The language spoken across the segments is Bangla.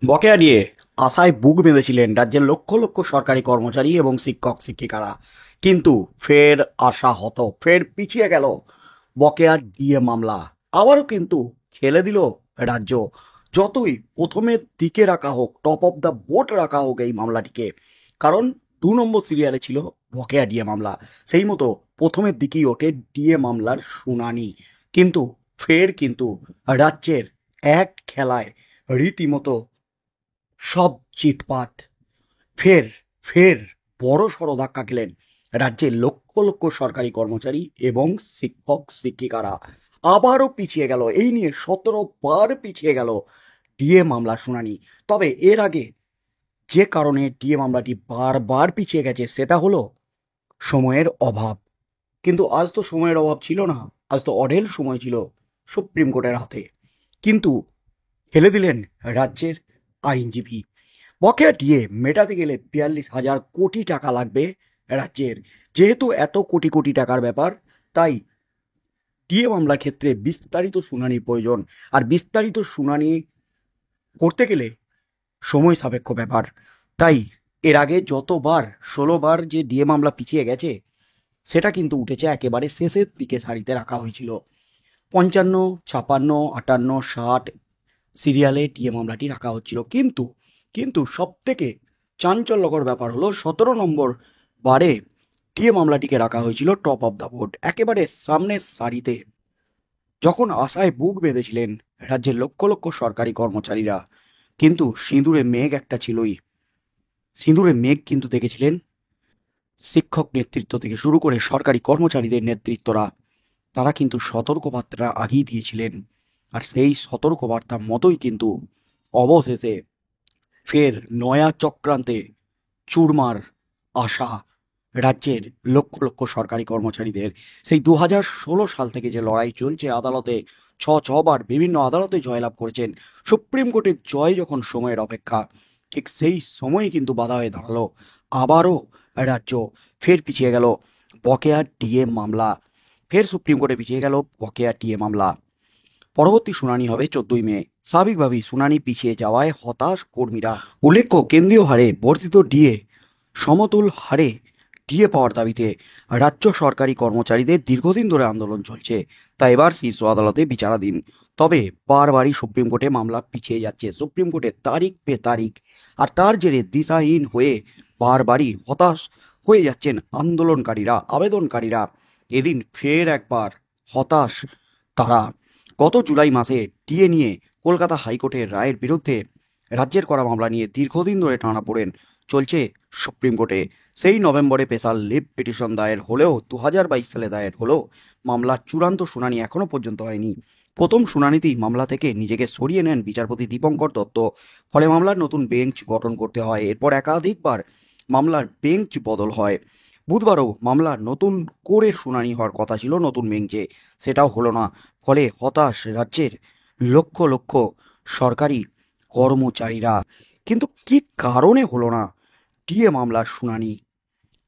বকেয়া দিয়ে আশায় বুক বেঁধেছিলেন রাজ্যের লক্ষ লক্ষ সরকারি কর্মচারী এবং শিক্ষক শিক্ষিকারা। কিন্তু ফের আশা হত, ফের পিছিয়ে গেল বকেয়া ডিএ মামলা। আবারও কিন্তু খেলে দিল রাজ্য। যতই প্রথমের দিকে রাখা হোক, টপ অফ দ্য বোর্ড রাখা হোক এই মামলাটিকে, কারণ 2 নম্বর সিরিয়ালে ছিল বকেয়া ডিএ মামলা, সেই মতো প্রথমের দিকেই ওঠে ডিএ মামলার শুনানি। কিন্তু ফের কিন্তু রাজ্যের এক খেলায় রীতিমতো সব চিৎপাত। ফের ফের বড় সড় ধাক্কা খেলেন রাজ্যের লক্ষ লক্ষ সরকারি কর্মচারী এবং শিক্ষক শিক্ষিকারা। আবারও পিছিয়ে গেল, এই নিয়ে 17 বার পিছিয়ে গেল ডিএ মামলার শুনানি। তবে এর আগে যে কারণে ডিএ মামলাটি বারবার পিছিয়ে গেছে সেটা হলো সময়ের অভাব। কিন্তু আজ তো সময়ের অভাব ছিল না, আজ তো অঢেল সময় ছিল সুপ্রিম কোর্টের হাতে। কিন্তু ফেলে দিলেন রাজ্যের আইনজীবী। বকেয়া ডিএ মেটাতে গেলে 42,000 কোটি টাকা লাগবে রাজ্যের। যেহেতু এত কোটি কোটি টাকার ব্যাপার, তাই ডিএ মামলার ক্ষেত্রে বিস্তারিত শুনানির প্রয়োজন। আর বিস্তারিত শুনানি করতে গেলে সময় সাপেক্ষ ব্যাপার। তাই এর আগে যতবার 16বার যে ডিএ মামলা পিছিয়ে গেছে, সেটা কিন্তু উঠেছে একেবারে শেষের দিকে সারিতে রাখা হয়েছিল। 55, 56, 58, 60 সিরিয়ালে ডিএ মামলাটি রাখা হচ্ছিল। কিন্তু কিন্তু সব থেকে চাঞ্চল্যকর ব্যাপার হলো 17 নম্বর বারে ডিএ মামলাটিকে রাখা হয়েছিল টপ অফ দ্য বোর্ড, একেবারে সামনের সারিতে। যখন আশায় বুক বেঁধেছিলেন রাজ্যের লক্ষ লক্ষ সরকারি কর্মচারীরা, কিন্তু সিঁদুরে মেঘ একটা ছিলই। সিঁদুরে মেঘ কিন্তু দেখেছিলেন শিক্ষক নেতৃত্ব থেকে শুরু করে সরকারি কর্মচারীদের নেতৃত্বরা। তারা কিন্তু সতর্কবার্তা আগেই দিয়েছিলেন। আর সেই সতর্কবার্তার মতোই কিন্তু অবশেষে ফের নয়া চক্রান্তে চুরমার আশা রাজ্যের লক্ষ লক্ষ সরকারি কর্মচারীদের। সেই 2016 সাল থেকে যে লড়াই চলছে আদালতে, ছবার বিভিন্ন আদালতে জয়লাভ করেছেন। সুপ্রিম কোর্টের জয় যখন সময়ের অপেক্ষা, ঠিক সেই সময় কিন্তু বাধা হয়ে দাঁড়ালো। আবারও রাজ্য ফের পিছিয়ে গেল বকেয়া ডিএ মামলা। ফের সুপ্রিম কোর্টে পিছিয়ে গেল বকেয়া ডিএ মামলা। পরবর্তী শুনানি হবে 14ই মে। স্বাভাবিকভাবেই শুনানি পিছিয়ে যাওয়ায় হতাশ কর্মীরা। উল্লেখ্য, কেন্দ্রীয় হারে বর্ধিত ডিএ সমতুল হারে ডিএ পাওয়ার দাবিতে রাজ্য সরকারি কর্মচারীদের দীর্ঘদিন ধরে আন্দোলন চলছে। তাই এবার শীর্ষ আদালতে বিচারাধীন। তবে বারবারই সুপ্রিম কোর্টে মামলা পিছিয়ে যাচ্ছে, সুপ্রিম কোর্টে তারিখ পে তারিখ। আর তার জেরে দিশাহীন হয়ে বারবারই হতাশ হয়ে যাচ্ছেন আন্দোলনকারীরা, আবেদনকারীরা। এদিন ফের একবার হতাশ তারা। গত জুলাই মাসে ডিএ নিয়ে কলকাতা হাইকোর্টের রায়ের বিরুদ্ধে রাজ্যের করা মামলা নিয়ে দীর্ঘদিন ধরে টানাপোড়েন চলছে সুপ্রিম কোর্টে। সেই নভেম্বরে স্পেশাল লিভ পিটিশন দায়ের হলেও 2022 সালে দায়ের হলেও মামলার চূড়ান্ত শুনানি এখনও পর্যন্ত হয়নি। প্রথম শুনানিতেই মামলা থেকে নিজেকে সরিয়ে নেন বিচারপতি দীপঙ্কর দত্ত। ফলে মামলার নতুন বেঞ্চ গঠন করতে হয়। এরপর একাধিকবার মামলার বেঞ্চ বদল হয়। বুধবারও মামলার নতুন করে শুনানি হওয়ার কথা ছিল নতুন বেঞ্চে, সেটাও হলো না। ফলে হতাশ রাজ্যের লক্ষ লক্ষ সরকারি কর্মচারীরা। কিন্তু কি কারণে হলো না ডিএ মামলার শুনানি?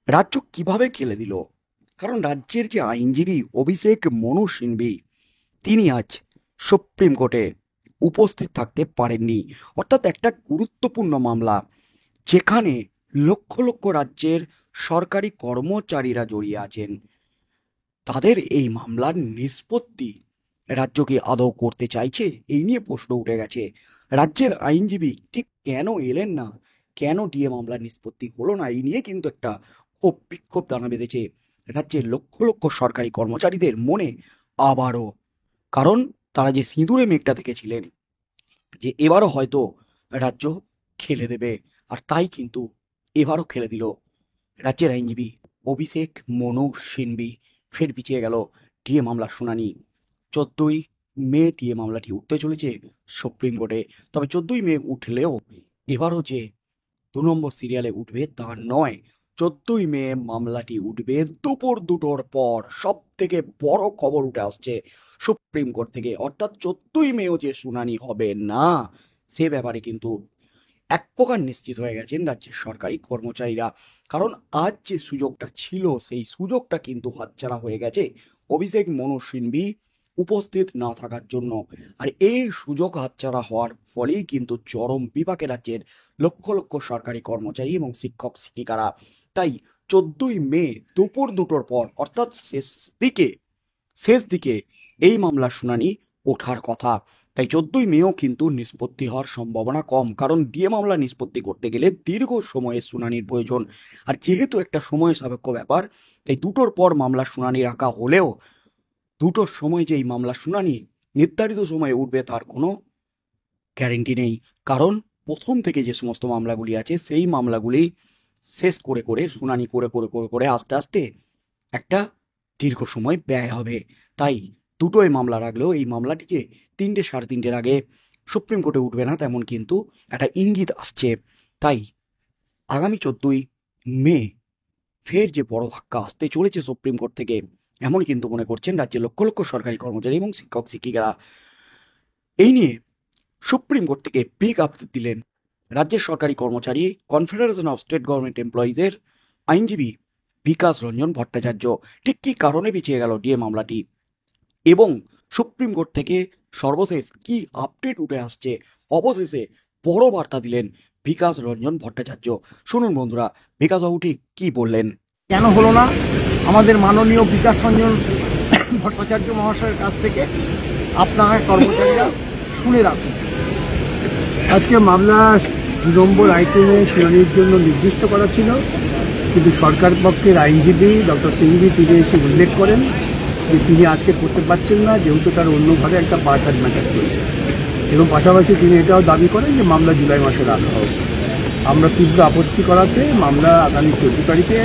রাজ্য কিভাবে খেলে দিল? কারণ রাজ্যের যে আইনজীবী অভিষেক মনু সিংভি, তিনি আজ সুপ্রিম কোর্টে উপস্থিত থাকতে পারেননি। অর্থাৎ একটা গুরুত্বপূর্ণ মামলা, যেখানে লক্ষ লক্ষ রাজ্যের সরকারি কর্মচারীরা জড়িয়ে আছেন, তাদের এই মামলার নিষ্পত্তি রাজ্য কি আদৌ করতে চাইছে, এই নিয়ে প্রশ্ন উঠে গেছে। রাজ্যের আইনজীবী ঠিক কেন এলেন না, কেন ডিএ মামলার নিষ্পত্তি হলো না, এই নিয়ে কিন্তু একটা ক্ষোভ বিক্ষোভ দানা বেঁধেছে রাজ্যের লক্ষ লক্ষ সরকারি কর্মচারীদের মনে আবারও। কারণ তারা যে সিঁদুরে মেঘটা দেখেছিলেন যে এবারও হয়তো রাজ্য খেলে দেবে, আর তাই কিন্তু এবারও খেলে দিল রাজ্যের আইনজীবী অভিষেক মনু সিংভি। ফের পিছিয়ে গেল ডিএ মামলার শুনানি। 14ই মে ডিএ মামলাটি উঠতে চলেছে সুপ্রিম কোর্টে। তবে 14ই মে উঠলেও এবারও যে 2 নম্বর সিরিয়ালে উঠবে তা নয়। 14ই মে মামলাটি উঠবে দুপুর 2টোর পর। সব থেকে বড় খবর উঠে আসছে সুপ্রিম কোর্ট থেকে, অর্থাৎ 14ই মেও যে শুনানি হবে না, সে ব্যাপারে কিন্তু এক প্রকার নিশ্চিত হয়ে গেছেন রাজ্যের সরকারি কর্মচারীরা। কারণ আজ যে সুযোগটা ছিল সেই সুযোগটা কিন্তু হাতছাড়া হয়ে গেছে। অভিষেক মনু সিংভি উপস্থিত না থাকার জন্য। আর এই সুযোগ হাতছাড়া হওয়ার ফলেই কিন্তু চরম বিপাকে রাজ্যের লক্ষ লক্ষ সরকারি কর্মচারী এবং শিক্ষক শিক্ষিকারা। তাই 14ই মে দুপুর 2টোর পর অর্থাৎ শেষ দিকে এই মামলার শুনানি ওঠার কথা। তাই 14ই মেও কিন্তু নিষ্পত্তি হওয়ার সম্ভাবনা কম, কারণ ডিএ মামলা নিষ্পত্তি করতে গেলে দীর্ঘ সময়ের শুনানির প্রয়োজন। আর যেহেতু একটা সময় সাপেক্ষ ব্যাপার, তাই 2টোর পর মামলার শুনানি রাখা হলেও 2টোর সময় যে এই মামলার শুনানি নির্ধারিত সময়ে উঠবে তার কোনো গ্যারেন্টি নেই। কারণ প্রথম থেকে যে সমস্ত মামলাগুলি আছে সেই মামলাগুলি শেষ করে করে শুনানি করে করে করে করে আস্তে আস্তে একটা দীর্ঘ সময় ব্যয় হবে। তাই 2টোয় মামলা রাখলেও এই মামলাটি যে 3টে সাড়ে 3টের আগে সুপ্রিম কোর্টে উঠবে না তেমন কিন্তু একটা ইঙ্গিত আসছে। তাই আগামী 14ই মে ফের যে বড় ধাক্কা আসতে চলেছে সুপ্রিম কোর্ট থেকে, এমন কিন্তু মনে করছেন রাজ্যের লক্ষ লক্ষ সরকারি কর্মচারী এবং শিক্ষক শিক্ষিকারা। এই নিয়ে সুপ্রিম কোর্ট থেকে বিগ আপডেট দিলেন রাজ্যের সরকারি কর্মচারী কনফেডারেশন অফ স্টেট গভর্নমেন্ট এমপ্লয়িজের আইনজীবী বিকাশ রঞ্জন ভট্টাচার্য। ঠিক কী কারণে পিছিয়ে গেল ডিএ মামলাটি এবং সুপ্রিম কোর্ট থেকে সর্বশেষ কি আপডেট উঠে আসছে, অবশেষে বড় বার্তা দিলেন বিকাশ রঞ্জন ভট্টাচার্য। শুনুন বন্ধুরা, বিকাশবাবু ঠিক কী বললেন। কেন হলো না আমাদের মাননীয় বিকাশ রঞ্জন ভট্টাচার্য মহাশয়ের কাছ থেকে আপনারা কর্মচারীরা শুনে রাখুন। আজকে মামলা 2 নম্বর আইটেমে শুনানির জন্য নির্দিষ্ট করা ছিল, কিন্তু সরকার পক্ষের আইনজীবী ডক্টর সিংভি তিনি এসে উল্লেখ করেন যে তিনি আজকে করতে পারছেন না, যেহেতু তার অন্যভাবে একটা পার্টার ম্যাটার চলছে, এবং পাশাপাশি তিনি এটাও দাবি করেন যে মামলা জুলাই মাসে রাখা হোক। আমরা তীব্র আপত্তি করাতে মামলা আগামী 14 তারিখে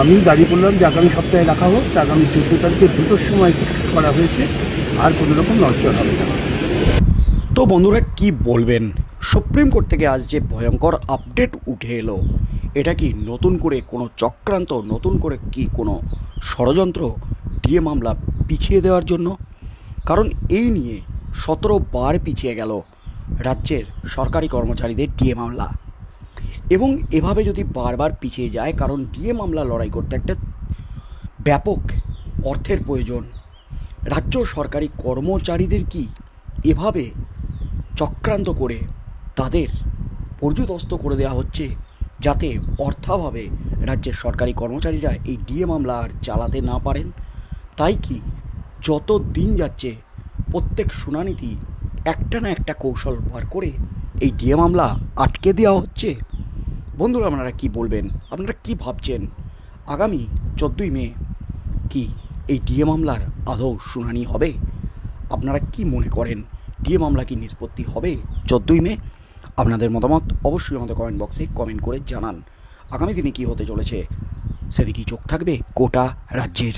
আমি দাবি করলাম যে আগামী সপ্তাহে রাখা হোক। আগামী 14 তারিখে 2টোর সময় ফিক্স করা হয়েছে, আর কোনো রকম নড়চড় হবে না। তো বন্ধুরা কি বলবেন, সুপ্রিম কোর্ট থেকে আজ যে ভয়ঙ্কর আপডেট উঠে এলো, এটা কি নতুন করে কোনো চক্রান্ত, নতুন করে কি কোনো ষড়যন্ত্র ডিএ মামলা পিছিয়ে দেওয়ার জন্য? কারণ এই নিয়ে 17 বার পিছিয়ে গেল রাজ্যের সরকারি কর্মচারীদের ডিএ মামলা, এবং এভাবে যদি বারবার পিছিয়ে যায়, কারণ ডিএ মামলা লড়াই করতে একটা ব্যাপক অর্থের প্রয়োজন। রাজ্য সরকারি কর্মচারীদের কি এভাবে চক্রান্ত করে তাদের পর্যুদস্ত করে দেওয়া হচ্ছে, যাতে অর্থাভাবে রাজ্যের সরকারি কর্মচারীরা এই ডিএ মামলা আর চালাতে না পারেন? তাই কি যত দিন যাচ্ছে প্রত্যেক শুনানিতেই একটা না একটা কৌশল বার করে এই ডিএ মামলা আটকে দেওয়া হচ্ছে? বন্ধুরা, আপনারা কি বলবেন, আপনারা কি ভাবছেন? আগামী 14ই মে কি এই ডিএ মামলার আদৌ শুনানি হবে? আপনারা কি মনে করেন, ডিএ মামলা কি নিষ্পত্তি হবে 14ই মে? আপনাদের মতামত অবশ্যই আমাদের কমেন্ট বক্সে কমেন্ট করে জানান। আগামী দিনে কি হতে চলেছে সেদিকেই চোখ থাকবে গোটা রাজ্যের।